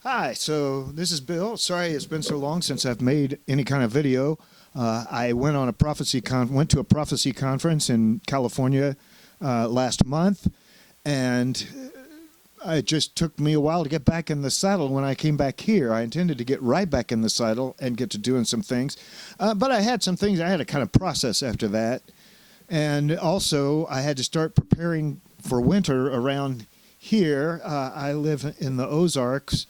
Hi, so this is Bill. Sorry it's been so long since I've made any kind of video. I went to a prophecy conference in California last month, and it just took me a while to get back in the saddle when I came back here. I intended to get right back in the saddle and get to doing some things, but I had some things I had to kind of process after that, and also I had to start preparing for winter around here. I live in the Ozarks,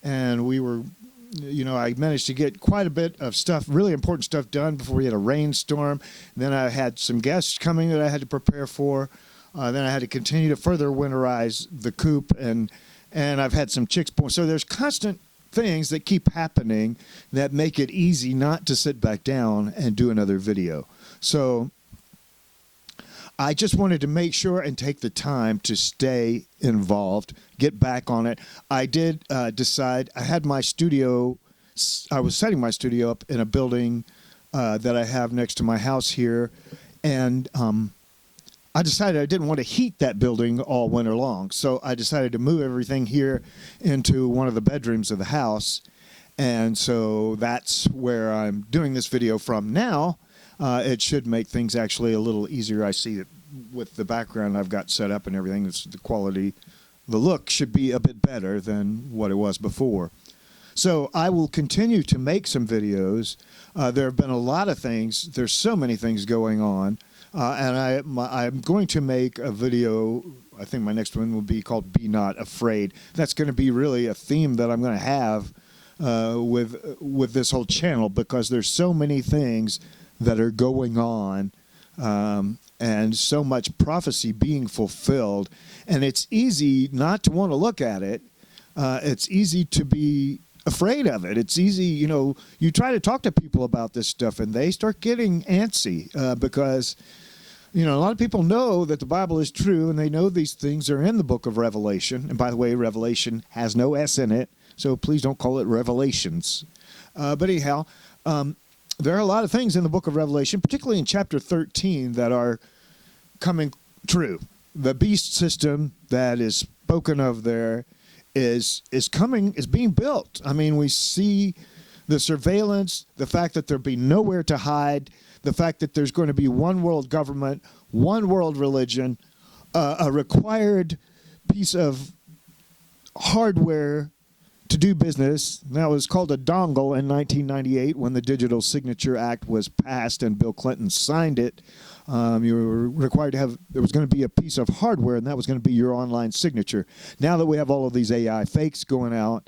and I managed to get quite a bit of stuff, really important stuff done before we had a rainstorm. Then I had some guests coming that I had to prepare for. Then I had to continue to further winterize the coop, and I've had some chicks born. So there's constant things that keep happening that make it easy not to sit back down and do another video. So I just wanted to make sure and take the time to stay involved, get back on it. I did decide, I had my studio, I was setting my studio up in a building that I have next to my house here, and I decided I didn't want to heat that building all winter long. So I decided to move everything here into one of the bedrooms of the house, and so that's where I'm doing this video from now. It should make things actually a little easier. I see it with the background I've got set up and everything. The quality, the look should be a bit better than what it was before. So I will continue to make some videos. There have been a lot of things. There's so many things going on. And I'm going to make a video. I think my next one will be called Be Not Afraid. That's going to be really a theme that I'm going to have with this whole channel, because there's so many things that are going on, and so much prophecy being fulfilled, and it's easy not to want to look at it. It's easy to be afraid of it. It's easy, you try to talk to people about this stuff and they start getting antsy because, a lot of people know that the Bible is true, and they know these things are in the book of Revelation. And by the way, Revelation has no S in it, so please don't call it Revelations. But anyhow, there are a lot of things in the book of Revelation, particularly in chapter 13, that are coming true. The beast system that is spoken of there is being built. I mean, we see the surveillance, the fact that there'll be nowhere to hide, the fact that there's going to be one world government, one world religion, a required piece of hardware to do business. That was called a dongle in 1998 when the Digital Signature Act was passed and Bill Clinton signed it. You were required to have, there was going to be a piece of hardware, and that was going to be your online signature. Now that we have all of these AI fakes going out,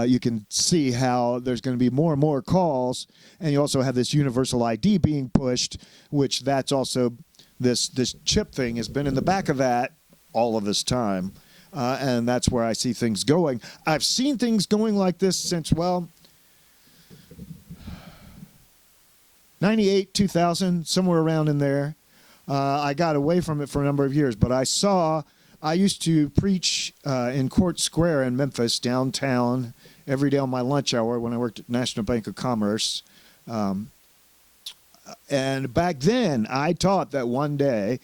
you can see how there's going to be more and more calls, and you also have this universal ID being pushed, which that's also, this chip thing has been in the back of that all of this time. And that's where I see things going. I've seen things going like this since, 98, 2000, somewhere around in there. I got away from it for a number of years, but I used to preach in Court Square in Memphis, downtown, every day on my lunch hour when I worked at National Bank of Commerce. And back then, I taught that one day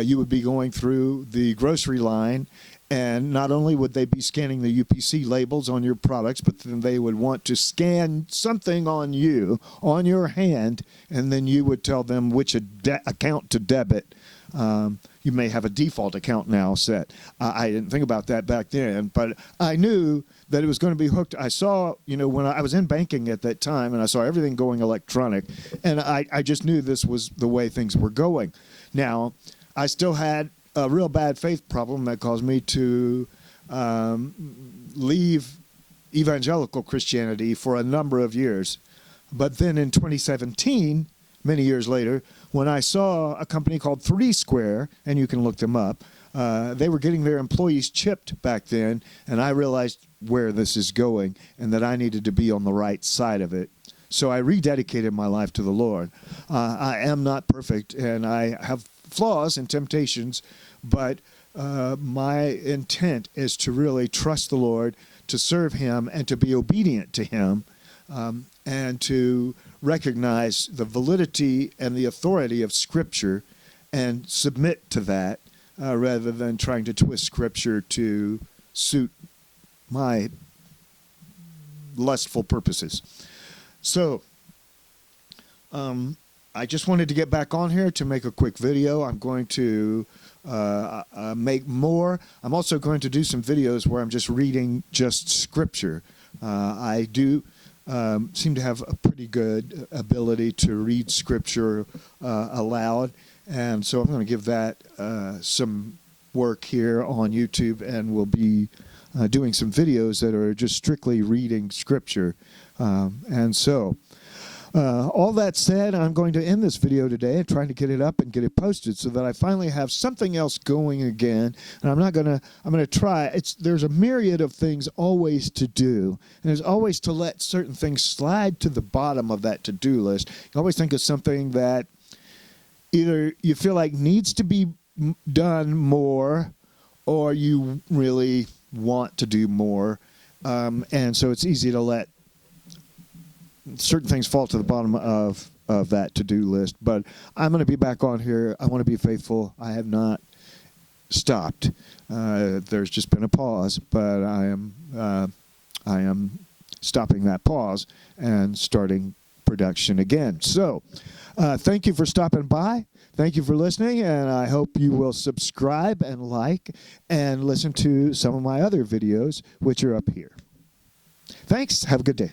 you would be going through the grocery line, and not only would they be scanning the UPC labels on your products, but then they would want to scan something on you, on your hand, and then you would tell them which account to debit. You may have a default account now set. I didn't think about that back then, but I knew that it was going to be hooked. I saw, when I was in banking at that time, and I saw everything going electronic, and I just knew this was the way things were going. Now, I still had a real bad faith problem that caused me to leave evangelical Christianity for a number of years. But then in 2017, many years later, when I saw a company called 3Square, and you can look them up, they were getting their employees chipped back then, and I realized where this is going and that I needed to be on the right side of it. So I rededicated my life to the Lord. I am not perfect, and I have flaws and temptations, but my intent is to really trust the Lord, to serve Him, and to be obedient to Him, and to recognize the validity and the authority of Scripture and submit to that, rather than trying to twist Scripture to suit my lustful purposes. So, I just wanted to get back on here to make a quick video. I'm going to make more. I'm also going to do some videos where I'm just reading just scripture. I do seem to have a pretty good ability to read scripture aloud, and so I'm going to give that some work here on YouTube, and we'll be doing some videos that are just strictly reading scripture. And so all that said, I'm going to end this video today and trying to get it up and get it posted so that I finally have something else going again. And I'm going to try. There's a myriad of things always to do. And there's always to let certain things slide to the bottom of that to-do list. You always think of something that either you feel like needs to be done more, or you really want to do more. And so it's easy to let certain things fall to the bottom of that to-do list. But I'm going to be back on here. I want to be faithful. I have not stopped. There's just been a pause, but I am stopping that pause and starting production again. So thank you for stopping by. Thank you for listening, and I hope you will subscribe and like and listen to some of my other videos, which are up here. Thanks. Have a good day.